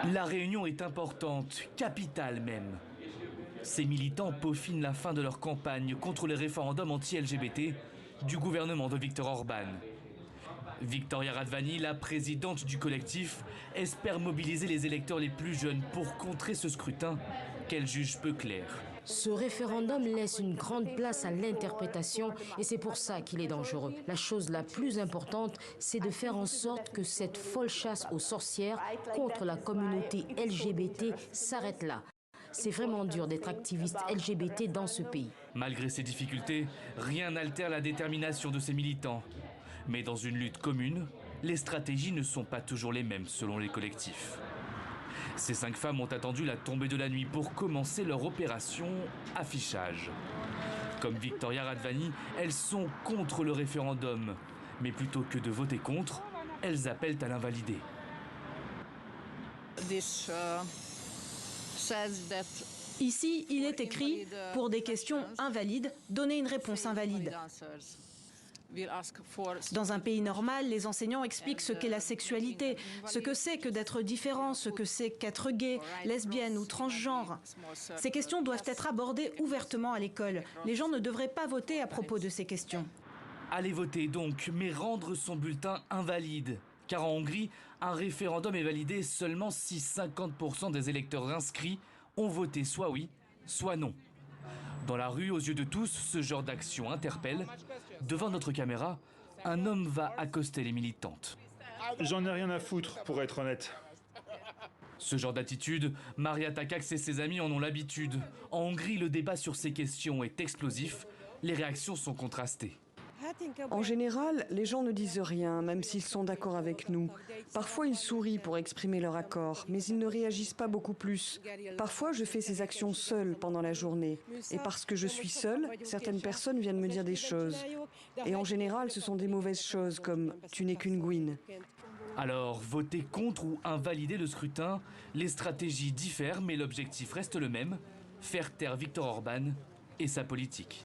La réunion est importante, capitale même. Ces militants peaufinent la fin de leur campagne contre les référendums anti-LGBT du gouvernement de Viktor Orban. Viktoria Radvani, la présidente du collectif, espère mobiliser les électeurs les plus jeunes pour contrer ce scrutin qu'elle juge peu clair. Ce référendum laisse une grande place à l'interprétation et c'est pour ça qu'il est dangereux. La chose la plus importante, c'est de faire en sorte que cette folle chasse aux sorcières contre la communauté LGBT s'arrête là. C'est vraiment dur d'être activiste LGBT dans ce pays. Malgré ces difficultés, rien n'altère la détermination de ces militants. Mais dans une lutte commune, les stratégies ne sont pas toujours les mêmes selon les collectifs. Ces 5 femmes ont attendu la tombée de la nuit pour commencer leur opération affichage. Comme Viktoria Radvani, elles sont contre le référendum. Mais plutôt que de voter contre, elles appellent à l'invalider. Ici, il est écrit, pour des questions invalides, donner une réponse invalide. Dans un pays normal, les enseignants expliquent ce qu'est la sexualité, ce que c'est que d'être différent, ce que c'est qu'être gay, lesbienne ou transgenre. Ces questions doivent être abordées ouvertement à l'école. Les gens ne devraient pas voter à propos de ces questions. Aller voter donc, mais rendre son bulletin invalide. Car en Hongrie, un référendum est validé seulement si 50% des électeurs inscrits ont voté soit oui, soit non. Dans la rue, aux yeux de tous, ce genre d'action interpelle. Devant notre caméra, un homme va accoster les militantes. J'en ai rien à foutre, pour être honnête. Ce genre d'attitude, Maria Takacs et ses amis en ont l'habitude. En Hongrie, le débat sur ces questions est explosif. Les réactions sont contrastées. En général, les gens ne disent rien, même s'ils sont d'accord avec nous. Parfois, ils sourient pour exprimer leur accord, mais ils ne réagissent pas beaucoup plus. Parfois, je fais ces actions seule pendant la journée. Et parce que je suis seule, certaines personnes viennent me dire des choses. Et en général, ce sont des mauvaises choses, comme « tu n'es qu'une gouine ». Alors, voter contre ou invalider le scrutin, les stratégies diffèrent, mais l'objectif reste le même, faire taire Viktor Orban et sa politique.